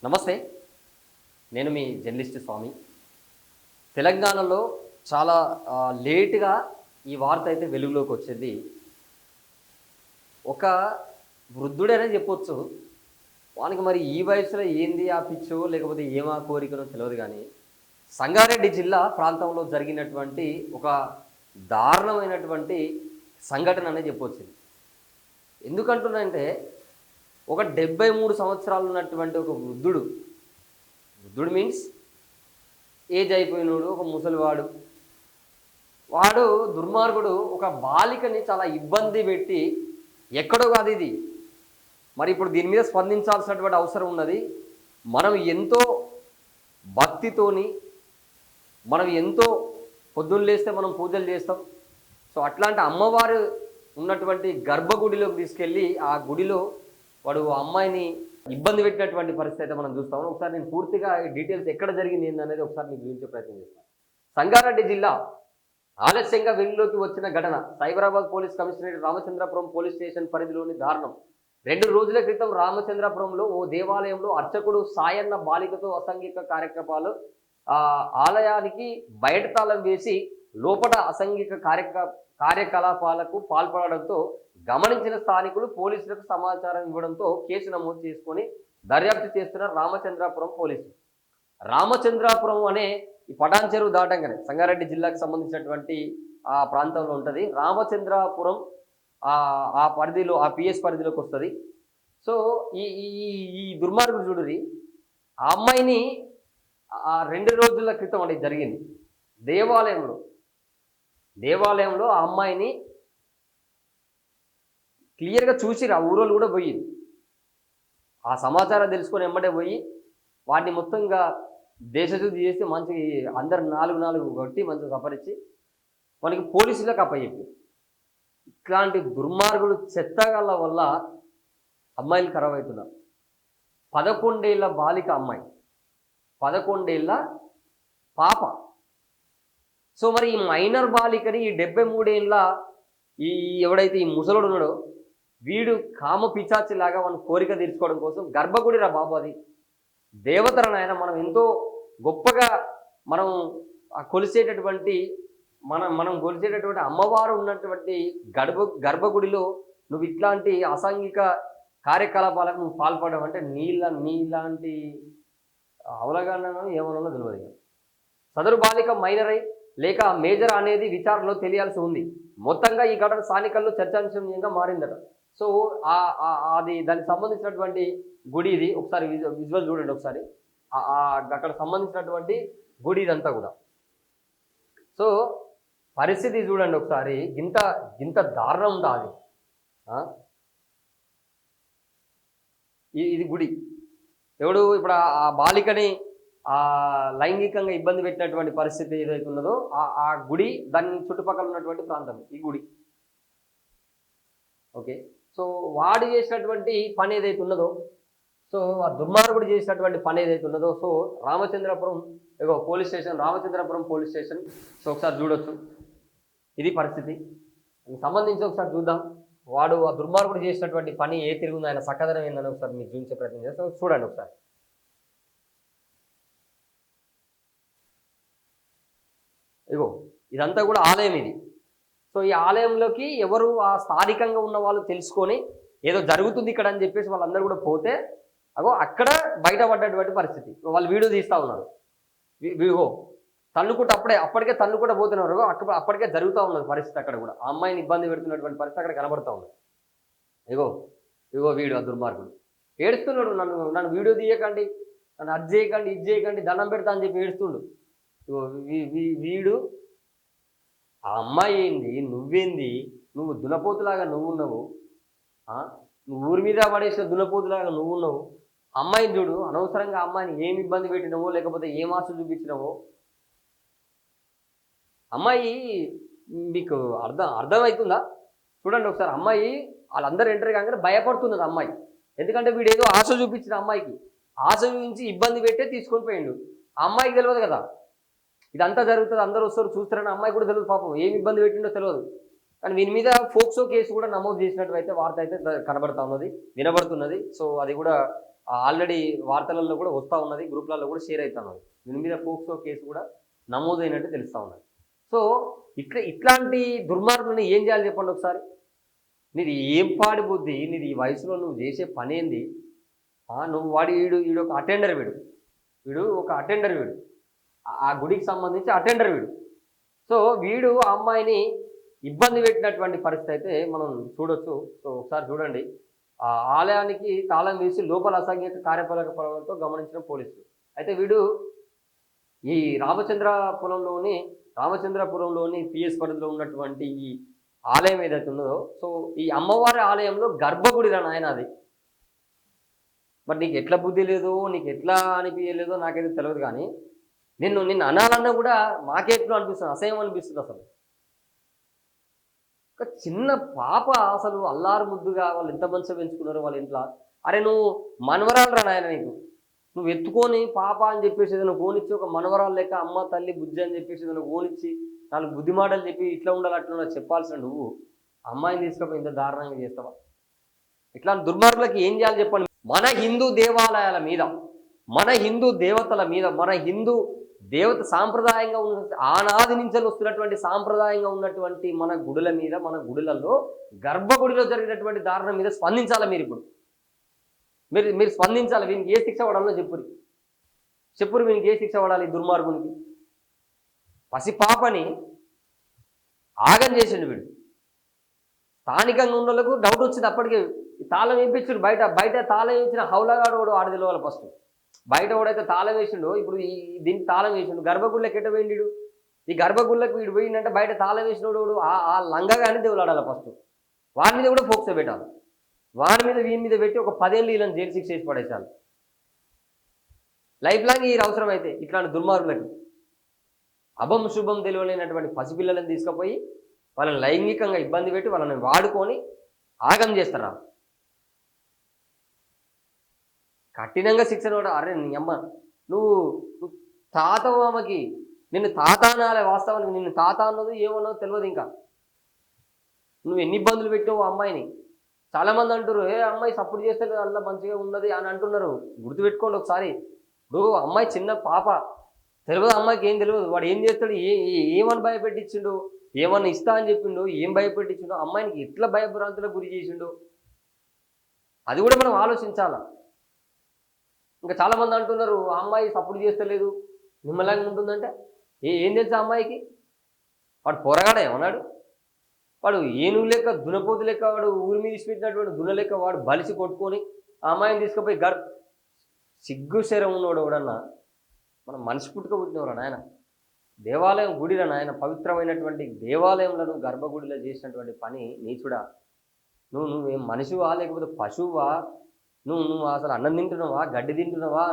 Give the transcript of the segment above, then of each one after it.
నమస్తే. నేను మీ జర్నలిస్ట్ స్వామి. తెలంగాణలో చాలా లేట్‌గా ఈ వార్త అయితే వెలుగులోకి వచ్చింది. ఒక వృద్ధుడనే చెప్పొచ్చు. వానికి మరి ఈ వయసులో ఏంది ఆ పిచ్చో, లేకపోతే ఏమా కోరికనో తెలవదు గానీ, సంగారెడ్డి జిల్లా ప్రాంతంలో జరిగినటువంటి ఒక దారుణమైనటువంటి సంఘటన అనే చెప్పొచ్చు. ఎందుకంటున్నానంటే, ఒక 73 సంవత్సరాలు ఉన్నటువంటి ఒక వృద్ధుడు, వృద్ధుడు మీన్స్ ఏజ్ అయిపోయినోడు, ఒక ముసలివాడు. వాడు దుర్మార్గుడు ఒక బాలికని చాలా ఇబ్బంది పెట్టి, ఎక్కడో కాదు ఇది. మరి ఇప్పుడు దీని మీద స్పందించాల్సినటువంటి అవసరం ఉన్నది. మనం ఎంతో భక్తితోని, మనం ఎంతో పొద్దున్న లేస్తే మనం పూజలు చేస్తాం. సో అట్లాంటి అమ్మవారు ఉన్నటువంటి గర్భగుడిలోకి తీసుకెళ్ళి ఆ గుడిలో వాడు ఆ అమ్మాయిని ఇబ్బంది పెట్టినటువంటి పరిస్థితి అయితే మనం చూస్తాము. ఒకసారి నేను పూర్తిగా డీటెయిల్స్ ఎక్కడ జరిగింది ఏందనేది ఒకసారి మీకు చూపించే ప్రయత్నం చేస్తాను. సంగారెడ్డి జిల్లా ఆలస్యంగా వెలుగులోకి వచ్చిన ఘటన Cyberabad police commissionerate Ramachandrapuram police station పరిధిలోని దారుణం. 2 రోజుల క్రితం రామచంద్రపురంలో ఓ దేవాలయంలో అర్చకుడు సాయన్న బాలికతో అసాంఘిక కార్యకలాపాలు ఆలయానికి బయట తాళం వేసి లోపల అసాంఘిక కార్యకలాపాలకు పాల్పడడంతో గమనించిన స్థానికులు పోలీసులకు సమాచారం ఇవ్వడంతో కేసు నమోదు చేసుకొని దర్యాప్తు చేస్తున్న రామచంద్రాపురం పోలీసులు. రామచంద్రాపురం అనే ఈ పటాన్ చెరువు దాటంగానే సంగారెడ్డి జిల్లాకు సంబంధించినటువంటి ఆ ప్రాంతంలో ఉంటుంది. రామచంద్రాపురం ఆ పరిధిలో, ఆ పిఎస్ పరిధిలోకి వస్తుంది. సో ఈ ఈ ఈ దుర్మార్గుడు చూడురి, ఆ అమ్మాయిని 2 రోజుల క్రితం అంటే జరిగింది దేవాలయంలో ఆ అమ్మాయిని క్లియర్గా చూసిరు. ఆ ఊరోళ్ళు కూడా పోయి ఆ సమాచారం తెలుసుకొని ఎమ్మటే పోయి వాడిని మొత్తంగా దేశశుద్ధి చేసి మంచి అందరు 4 కొట్టి మంచిగా సపరించి మనకి పోలీసులకు అప్పచెప్పి, ఇట్లాంటి దుర్మార్గుడు చెత్తగల వల్ల అమ్మాయిలు ఖరాబ్ అవుతున్నారు. 11 ఏళ్ళ బాలిక అమ్మాయి, 11 ఏళ్ళ పాప. సో మరి ఈ మైనర్ బాలికని ఈ 73 ఏళ్ళ ఈ ఎవడైతే ఈ ముసలుడు ఉన్నాడో వీడు కామ పిచాచిలాగా మన కోరిక తీర్చుకోవడం కోసం గర్భగుడి రా బాబు, అది దేవతల నాయన. మనం ఎంతో గొప్పగా మనం కొలిసేటటువంటి మనం కొలిసేటటువంటి అమ్మవారు ఉన్నటువంటి గర్భగుడిలో నువ్వు ఇట్లాంటి అసాంఘిక కార్యకలాపాలకు నువ్వు పాల్పడడం అంటే నీలాంటి అవలగానో ఏమన్నా తెలియదు. సదరు బాలిక మైనరై లేక మేజర్ అనేది విచారణలో తెలియాల్సి ఉంది. మొత్తంగా ఈ ఘటన స్థానికల్లో చర్చాంశంగా మారిందట. సో అది దానికి సంబంధించినటువంటి గుడి ఇది. ఒకసారి విజువల్ చూడండి ఒకసారి. అక్కడ సంబంధించినటువంటి గుడి ఇదంతా కూడా. సో పరిస్థితి చూడండి ఒకసారి, గింత దారుణం ఉందా అది. ఇది గుడి. ఎవడు ఇప్పుడు ఆ బాలికని లైంగికంగా ఇబ్బంది పెట్టినటువంటి పరిస్థితి ఏదైతే ఉన్నదో ఆ గుడి, దాని చుట్టుపక్కల ఉన్నటువంటి ప్రాంతం ఈ గుడి. ఓకే. సో వాడు చేసినటువంటి పని ఏదైతే ఉన్నదో, సో ఆ దుర్మార్గుడు చేసినటువంటి పని ఏదైతే ఉన్నదో, so Ramachandrapuram police station, Ramachandrapuram police station. So ఒకసారి చూడొచ్చు, ఇది పరిస్థితి. దీనికి సంబంధించి ఒకసారి చూద్దాం. వాడు ఆ దుర్మార్గుడు చేసినటువంటి పని ఏ తిరుగుందో, ఆయన సక్కదనం ఏందని ఒకసారి మీకు చూపించే ప్రయత్నం చేస్తాం. చూడండి ఒకసారి. ఇదంతా కూడా ఆలయం ఇది. సో ఈ ఆలయంలోకి ఎవరు ఆ స్థానికంగా ఉన్న వాళ్ళు తెలుసుకొని ఏదో జరుగుతుంది ఇక్కడ అని చెప్పేసి వాళ్ళందరూ కూడా పోతే అక్కడ బయటపడ్డటువంటి పరిస్థితి. వాళ్ళు వీడియో తీస్తూ ఉన్నారు. తన్నుకుంటూ అప్పటికే తన్నుకుంటూ పోతున్నారు. అప్పటికే జరుగుతూ ఉన్నది పరిస్థితి. అక్కడ కూడా ఆ అమ్మాయిని ఇబ్బంది పెడుతున్నటువంటి పరిస్థితి అక్కడ కనబడుతూ ఉన్నది. వీడు ఆ దుర్మార్గుడు ఏడుస్తున్నాడు. నన్ను వీడియో తీయకండి, నన్ను అది చేయకండి, ఇది చేయకండి, దండం పెడతా అని చెప్పి ఏడుస్తుండు. వీడు ఆ అమ్మాయి ఏంది, నువ్వేంది, నువ్వు దునపోతులాగా నువ్వున్నావు, నువ్వు ఊరి మీద పడేసిన దునపోతులాగా నువ్వున్నావు. అమ్మాయిని చూడు, అనవసరంగా అమ్మాయిని ఏమి ఇబ్బంది పెట్టినావో, లేకపోతే ఏం ఆశ చూపించినావో. అమ్మాయి మీకు అర్థమవుతుందా? చూడండి ఒకసారి. అమ్మాయి వాళ్ళందరూ ఎంటర్ కాగానే భయపడుతున్నది అమ్మాయి. ఎందుకంటే వీడు ఏదో ఆశ చూపించిన అమ్మాయికి, ఆశ చూపించి ఇబ్బంది పెట్టే తీసుకొని పోయిండు. ఆ అమ్మాయికి తెలియదు కదా ఇదంతా జరుగుతుంది, అందరూ వస్తారు చూస్తారని. అమ్మాయి కూడా తెలియదు పాపం, ఏమి ఇబ్బంది పెట్టిండో తెలియదు. కానీ వీని మీద ఫోక్సో కేసు కూడా నమోదు చేసినట్టు అయితే వార్త అయితే కనబడతా ఉన్నది, వినబడుతున్నది. సో అది కూడా ఆల్రెడీ వార్తలలో కూడా వస్తూ ఉన్నది, గ్రూప్లలో కూడా షేర్ అవుతా ఉన్నది. దీని మీద పోక్సో కేసు కూడా నమోదైనట్టు తెలుస్తూ ఉన్నది. సో ఇట్లాంటి దుర్మార్గులను ఏం చేయాలి చెప్పండి ఒకసారి. నీది ఏం పాడి బుద్ధి, నీది ఈ వయసులో నువ్వు చేసే పని ఏంది? నువ్వు వీడు ఒక అటెండర్, వీడు ఒక అటెండర్, ఆ గుడికి సంబంధించి అటెండర్ వీడు. సో వీడు ఆ అమ్మాయిని ఇబ్బంది పెట్టినటువంటి పరిస్థితి అయితే మనం చూడొచ్చు. సో ఒకసారి చూడండి. ఆ ఆలయానికి తాళం వేసి లోపల అసాంఘిక కార్యకలాపాలతో గమనించిన పోలీసులు. అయితే వీడు ఈ రామచంద్రపురంలోని పిఎస్ పరిధిలో ఉన్నటువంటి ఈ ఆలయం ఏదైతే ఉన్నదో, సో ఈ అమ్మవారి ఆలయంలో గర్భగుడి రా నాయన అది. మరి నీకు ఎట్లా బుద్ధి లేదో, నీకు ఎట్లా అనిపించలేదో నాకైతే తెలియదు. కానీ నిన్ను అనాలన్నా కూడా మాకే ఎట్లా అనిపిస్తుంది, అసహ్యం అనిపిస్తుంది. అసలు ఒక చిన్న పాప అసలు అల్లారు ముద్దుగా వాళ్ళు ఎంత మంచిగా పెంచుకున్నారు వాళ్ళ ఇంట్లో. అరే నువ్వు మనవరాలు రా నాయన, నువ్వు ఎత్తుకొని పాప అని చెప్పేసి ఏదైనా కోనిచ్చి ఒక మనవరాలు లెక్క అమ్మ తల్లి బుజ్జి అని చెప్పేసి ఏదైనా కోనిచ్చి 4 బుద్ధి మాటలు చెప్పి ఇట్లా ఉండాలి అట్లా చెప్పాల్సిన నువ్వు అమ్మాయిని తీసుకపోయి ఇంత దారుణంగా చేస్తావా? ఇట్లాంటి దుర్మార్గులకి ఏం చేయాలి చెప్పండి. మన హిందూ దేవాలయాల మీద, మన హిందూ దేవతల మీద, మన హిందూ దేవత సాంప్రదాయంగా ఉన్న ఆనాది నుంచి వస్తున్నటువంటి సాంప్రదాయంగా ఉన్నటువంటి మన గుడుల మీద, మన గుడులలో గర్భగుడిలో జరిగినటువంటి దారుణం మీద స్పందించాలి. మీరు మీరు స్పందించాలి. వీనికి ఏ శిక్ష పడాలో చెప్పురు వీనికి ఏ శిక్ష పడాలి? దుర్మార్గునికి పసిపాపని ఆగం చేసిండు వీడు. స్థానికంగా ఉన్న వాళ్ళకు డౌట్ వచ్చింది. అప్పటికే తాళం వేయించాడు. బయట తాళం వేయించిన హౌలగాడు వాడు ఆడ తెలియాలి ఫస్ట్. బయట వాడైతే తాళం వేసిండు, ఇప్పుడు దీనికి తాళం వేసిండు. గర్భగుళ్ళకి ఎట్ట పోయిండు? ఈ గర్భగుళ్ళకి వీడు పోయిందంటే బయట తాళం వేసినోడు ఆ లంగగానే దేవులాడాలి ఫస్ట్. వారి మీద కూడా ఫోక్స్ పెట్టాలి. వారి మీద వీని మీద పెట్టి ఒక 10 ఏళ్ళు వీళ్ళని జైలు శిక్ష చేసి పడేసాలి. లైఫ్ లాంగ్ ఈ అవసరం అయితే ఇట్లాంటి దుర్మార్గులకి. అభం శుభం తెలియలేనటువంటి పసిపిల్లలను తీసుకుపోయి వాళ్ళని లైంగికంగా ఇబ్బంది పెట్టి వాళ్ళని వాడుకొని ఆగం చేస్తారా? కఠినంగా శిక్షణ కూడా. అరే నీ అమ్మ నువ్వు తాతమ్మకి నిన్ను తాత అనాలి. వాస్తవానికి నిన్ను తాత అన్నది ఏమన్నదో తెలియదు. ఇంకా నువ్వు ఎన్ని ఇబ్బందులు పెట్టావు అమ్మాయిని. చాలామంది అంటారు, అమ్మాయి సపోర్ట్ చేస్తే అలా మంచిగా ఉన్నది అని అంటున్నారు. గుర్తుపెట్టుకోండి ఒకసారి. ఇప్పుడు అమ్మాయి చిన్న పాప, తెలియదు అమ్మాయికి ఏం తెలియదు. వాడు ఏం చేస్తాడు, ఏమని భయపెట్టించిండు, ఏమన్నా ఇస్తా అని చెప్పిండు, ఏం భయపెట్టించిండు, అమ్మాయికి ఎట్లా భయభ్రాంతులకు గురి చేసిండు, అది కూడా మనం ఆలోచించాలా. ఇంకా చాలామంది అంటున్నారు అమ్మాయి సపోర్ట్ చేస్తలేదు, నిమ్మలంగా ఉంటుందంటే ఏం తెలుసా అమ్మాయికి? వాడు పోరగాడే ఏమన్నాడు? వాడు ఏనుగు లెక్క దునపోతు లెక్క, వాడు ఊరి మీద ఇచ్చిపెట్టినటువంటి దున లెక్క వాడు బలిసి కొట్టుకొని ఆ అమ్మాయిని తీసుకుపోయి సిగ్గు శరం ఉన్నవాడు ఎవడన్నా. మనం మనిషి పుట్టుక పుట్టినవరా నాయన. దేవాలయం గుడిరా నాయన, పవిత్రమైనటువంటి దేవాలయంలో గర్భగుడిలో చేసినటువంటి పని నీచుడా. నువ్వేం మనిషివా లేకపోతే పశువువా? నువ్వు అసలు అన్నం తింటున్నావా, గడ్డి తింటున్నావా?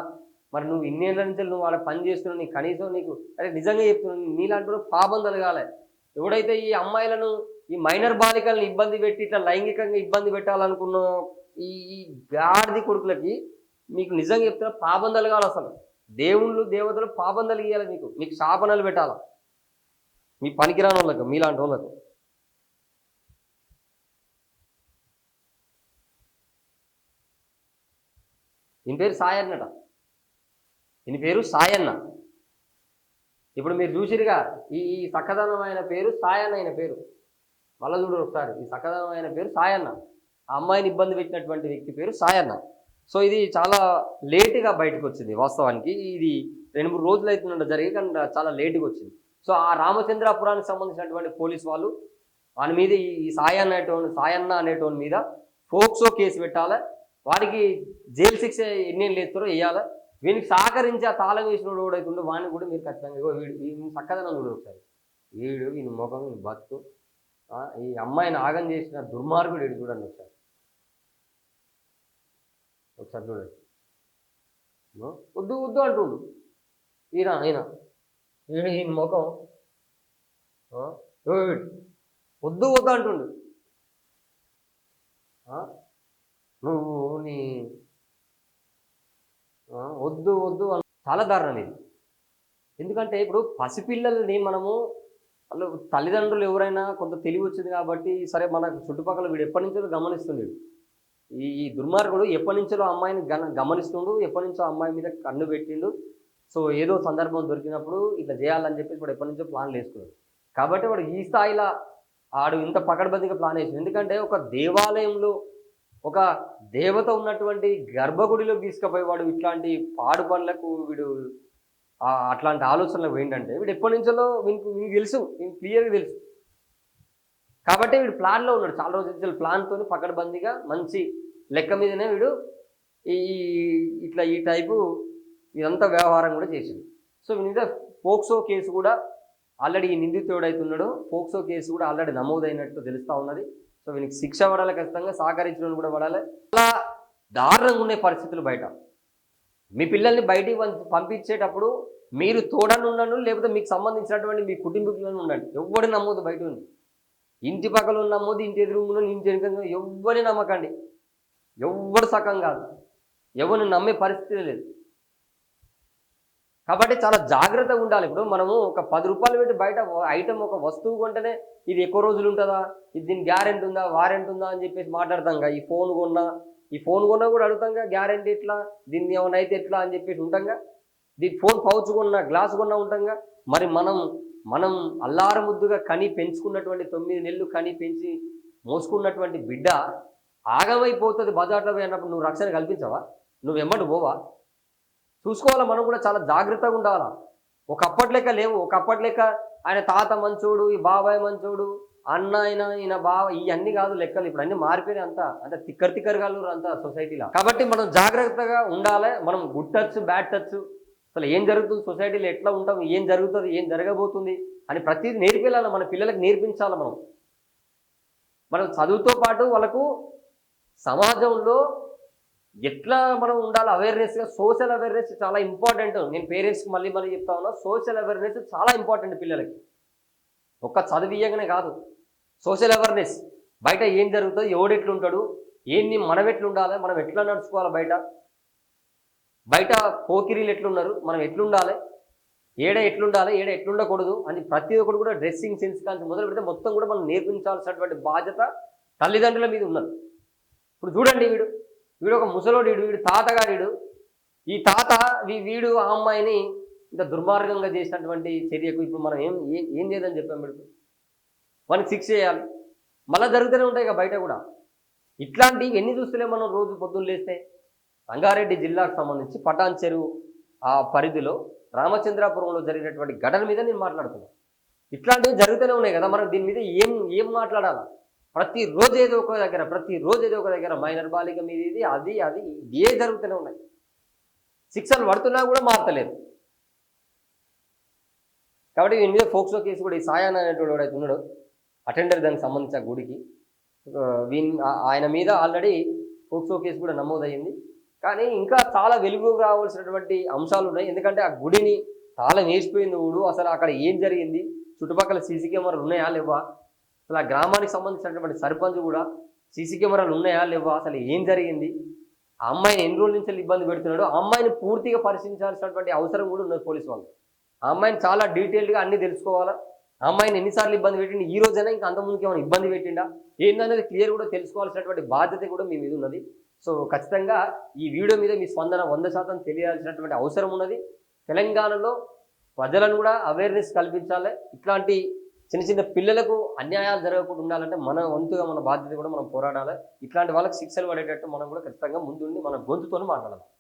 మరి నువ్వు ఇన్నేళ్ళ నుంచి నువ్వు వాళ్ళ పని చేస్తున్నావు, నీకు కనీసం నీకు అరే నిజంగా చెప్తున్నావు, నీలాంటి పాపం కలగాలి. ఎవడైతే ఈ అమ్మాయిలను, ఈ మైనర్ బాలికలను ఇబ్బంది పెట్టి ఇట్లా లైంగికంగా ఇబ్బంది పెట్టాలనుకున్న ఈ గాడిది కొడుకులకి మీకు నిజంగా చెప్తున్నా పాపం కలగాలి. అసలు దేవుళ్ళు దేవతలు పాపం కలిగియాలి. మీకు శాపనలు పెట్టాలా మీ పనికిరాని వాళ్ళకు, మీలాంటి వాళ్ళకు. ఈయన పేరు సాయన్నట. ఈయన పేరు సాయన్న. ఇప్పుడు మీరు చూసిరుగా ఈ సక్కదనమైన పేరు సాయన్న. అయిన పేరు మళ్ళీ చూడరు ఒకసారి. ఈ సక్కదనమైన పేరు సాయన్న. ఆ అమ్మాయిని ఇబ్బంది పెట్టినటువంటి వ్యక్తి పేరు సాయన్న. సో ఇది చాలా లేటుగా బయటకు వచ్చింది. వాస్తవానికి ఇది 2-3 రోజులు అవుతుందంట జరిగి, కానీ చాలా లేటుగా వచ్చింది. సో ఆ రామచంద్రాపురానికి సంబంధించినటువంటి పోలీసు వాళ్ళు వాని మీద ఈ సాయన్న అనేటోని మీద ఫోక్సో కేసు పెట్టాలి. వారికి జైలు శిక్ష ఎన్నేళ్ళు వేస్తారో వేయాలి. వీనికి సహకరించి ఆ తాళం వేసినోడు ఎవడైతుండో వాడిని కూడా మీరు ఖచ్చితంగా వీడు చక్కదనం చూడు ఒకసారి. వీని ముఖం, వీని బతుకు, ఈ అమ్మాయిని ఆగం చేసిన దుర్మార్గుడు వీడు చూడండి ఒకసారి చూడండి. వద్దు అంటుండు ఈయన ముఖం. వద్దు అంటుండు. నువ్వు నీ వద్దు చాలా దారుణం ఇది. ఎందుకంటే ఇప్పుడు పసిపిల్లల్ని మనము వాళ్ళు తల్లిదండ్రులు ఎవరైనా కొంత తెలివి వచ్చింది కాబట్టి సరే, మన చుట్టుపక్కల వీడు ఎప్పటి నుంచో గమనిస్తున్నాడు. ఈ దుర్మార్గుడు ఎప్పటి నుంచో అమ్మాయిని గమనిస్తుండు, ఎప్పటి నుంచో అమ్మాయి మీద కన్ను పెట్టిండు. సో ఏదో సందర్భం దొరికినప్పుడు ఇట్లా చేయాలని చెప్పేసి వాడు ఎప్పటి నుంచో ప్లాన్లు వేసుకున్నాడు. కాబట్టి వాడు ఈ స్థాయిలో ఆడు ఇంత పకడ్బందీగా ప్లాన్ వేసిండు. ఎందుకంటే ఒక దేవాలయంలో ఒక దేవత ఉన్నటువంటి గర్భగుడిలోకి తీసుకుపోయి వాడు ఇట్లాంటి పాడు పనులకు వీడు అట్లాంటి ఆలోచనలకు ఏంటంటే వీడు ఎప్పటి నుంచో వీనికి తెలుసు, వీనికి క్లియర్గా తెలుసు. కాబట్టి వీడు ప్లాన్లో ఉన్నాడు, చాలా రోజుల ప్లాన్తో పకడ్బందీగా మంచి లెక్క మీదనే వీడు ఈ ఇట్లా ఈ టైపు ఇదంతా వ్యవహారం కూడా చేసింది. సో వీని మీద పోక్సో కేసు కూడా ఆల్రెడీ ఈ నిందితుడు అవుతున్నాడు, పోక్సో కేసు కూడా ఆల్రెడీ నమోదైనట్టు తెలుస్తూ ఉన్నది. సో వీనికి శిక్ష పడాలి, ఖచ్చితంగా సహకరించిన కూడా పడాలి. చాలా దారుణంగా ఉండే పరిస్థితులు బయట. మీ పిల్లల్ని బయటికి పంపించేటప్పుడు మీరు తోడనుండను, లేకపోతే మీకు సంబంధించినటువంటి మీ కుటుంబీకులను ఉండండి. ఎవ్వడి నమ్మొద్దు, బయట ఉంది ఇంటి పక్కల నమ్మొద్దు, ఇంటి ఎదురుగులో ఇంటి వెనుక ఎవ్వరిని నమ్మకండి. ఎవ్వడు సకం కాదు, ఎవరిని నమ్మే పరిస్థితి లేదు. కాబట్టి చాలా జాగ్రత్తగా ఉండాలి. ఇప్పుడు మనము ఒక 10 రూపాయలు పెట్టి బయట ఐటమ్ ఒక వస్తువు కొంటేనే ఇది ఎక్కువ రోజులు ఉంటుందా, ఇది దీని గ్యారెంటీ ఉందా, వారెంటీ ఉందా అని చెప్పేసి మాట్లాడతాంగా. ఈ ఫోన్ కొన్నా కూడా అడుగుతాంగా, గ్యారెంటీ ఎట్లా, దీన్ని ఏమైనా అయితే ఎట్లా అని చెప్పేసి ఉంటాంగా. దీని ఫోన్ పౌచ్ కొన్నా, గ్లాస్ కొన్నా ఉంటాంగా. మరి మనం అల్లార ముద్దుగా కని పెంచుకున్నటువంటి 9 నెలలు కని పెంచి మోసుకున్నటువంటి బిడ్డ ఆగమైపోతుంది బజార్లో పోయినప్పుడు నువ్వు రక్షణ కల్పించవా? నువ్వు వెంబడి పోవా? చూసుకోవాలా, మనం కూడా చాలా జాగ్రత్తగా ఉండాలా. ఒకప్పటి లెక్క లేవు. ఒకప్పటి లెక్క ఆయన తాత మంచోడు, ఈ బాబాయ్ మంచోడు, అన్న ఈయన బావ, ఇవన్నీ కాదు లెక్కలు. ఇప్పుడు అన్నీ మారిపోయినాయి. అంతా తిక్కరు అంతా సొసైటీలో. కాబట్టి మనం జాగ్రత్తగా ఉండాలి. మనం గుడ్ టచ్, బ్యాడ్ టచ్, అసలు ఏం జరుగుతుంది సొసైటీలో, ఎట్లా ఉంటాం, ఏం జరుగుతుంది, ఏం జరగబోతుంది అని ప్రతిదీ నేర్పించాలి. మన పిల్లలకు నేర్పించాలి. మనం చదువుతో పాటు వాళ్ళకు సమాజంలో ఎట్లా మనం ఉండాలి, అవేర్నెస్గా. సోషల్ అవేర్నెస్ చాలా ఇంపార్టెంట్. నేను పేరెంట్స్కి మళ్ళీ చెప్తా ఉన్నా, సోషల్ అవేర్నెస్ చాలా ఇంపార్టెంట్ పిల్లలకి. ఒక్క చదివియంగానే కాదు, సోషల్ అవేర్నెస్. బయట ఏం జరుగుతుంది, ఎవడు ఎట్లుంటాడు, ఏంది, మనం ఎట్లుండాలి, మనం ఎట్లా నడుచుకోవాలి, బయట పోకిరీలు ఎట్లున్నారు, మనం ఎట్లుండాలి, ఏడ ఎట్లుండకూడదు అని ప్రతి ఒక్కరు కూడా డ్రెస్సింగ్ సెన్స్ కానీ మొదలు పెడితే మొత్తం కూడా మనం నేర్పించాల్సినటువంటి బాధ్యత తల్లిదండ్రుల మీద ఉన్నది. ఇప్పుడు చూడండి, వీడు ఒక ముసలోడు, వీడు తాతగాడు. ఈ తాత వీడు ఆ అమ్మాయిని ఇంత దుర్మార్గంగా చేసినటువంటి చర్యకు ఇప్పుడు మనం ఏం చేద్దని చెప్పాం. వీడు వానికి శిక్ష చేయాలి. మళ్ళీ జరుగుతూనే ఉంటాయి ఇక బయట కూడా. ఇట్లాంటివి ఎన్ని చూస్తలే మనం రోజు పొద్దున్న లేస్తే. రంగారెడ్డి జిల్లాకు సంబంధించి పటాన్ చెరువు ఆ పరిధిలో రామచంద్రాపురంలో జరిగినటువంటి ఘటన మీద నేను మాట్లాడుతున్నాను. ఇట్లాంటివి జరుగుతూనే ఉన్నాయి కదా. మనం దీని మీద ఏం మాట్లాడాలా? ప్రతిరోజు ఏదో ఒక దగ్గర మైనర్ బాలిక మీద ఇది అది ఏ జరుగుతూనే ఉన్నాయి. శిక్షలు పడుతున్నా కూడా మారతలేదు. కాబట్టి దీని మీద ఫోక్సో కేసు కూడా ఈ సాయాన్ అనేటువంటి వాడైతే ఉన్నాడు, అటెండర్, దానికి సంబంధించిన గుడికి, ఆయన మీద ఆల్రెడీ ఫోక్సో కేసు కూడా నమోదయ్యింది. కానీ ఇంకా చాలా వెలుగు రావాల్సినటువంటి అంశాలు ఉన్నాయి. ఎందుకంటే ఆ గుడిని తాళం వేసిపోయింది ఊడు. అసలు అక్కడ ఏం జరిగింది, చుట్టుపక్కల సీసీ కెమెరాలు ఉన్నాయా లేవా, అసలు ఆ గ్రామానికి సంబంధించినటువంటి సర్పంచ్ కూడా సీసీ కెమెరాలు ఉన్నాయా లేవా, అసలు ఏం జరిగింది, ఆ అమ్మాయిని ఎన్ని రోజుల నుంచి ఇబ్బంది పెడుతున్నాడు, ఆ అమ్మాయిని పూర్తిగా పరిశీలించాల్సినటువంటి అవసరం కూడా ఉన్నది పోలీసు వాళ్ళు. ఆ అమ్మాయిని చాలా డీటెయిల్డ్గా అన్నీ తెలుసుకోవాలా. ఆ అమ్మాయిని ఎన్నిసార్లు ఇబ్బంది పెట్టిండి, ఈ రోజైనా ఇంకా అంతకుముందుకు ఏమైనా ఇబ్బంది పెట్టిండా ఏందనేది క్లియర్ కూడా తెలుసుకోవాల్సినటువంటి బాధ్యత కూడా మీ మీద ఉన్నది. సో ఖచ్చితంగా ఈ వీడియో మీద మీ స్పందన 100% తెలియాల్సినటువంటి అవసరం ఉన్నది. తెలంగాణలో ప్రజలను కూడా అవేర్నెస్ కల్పించాలి. ఇట్లాంటి చిన్న పిల్లలకు అన్యాయాలు జరగకుండా ఉండాలంటే మన వంతుగా మన బాధ్యత కూడా మనం పోరాడాలి. ఇట్లాంటి వాళ్ళకి శిక్షలు పడేటట్టు మనం కూడా ఖచ్చితంగా ముందుండి మన గొంతుతో మాట్లాడాలి.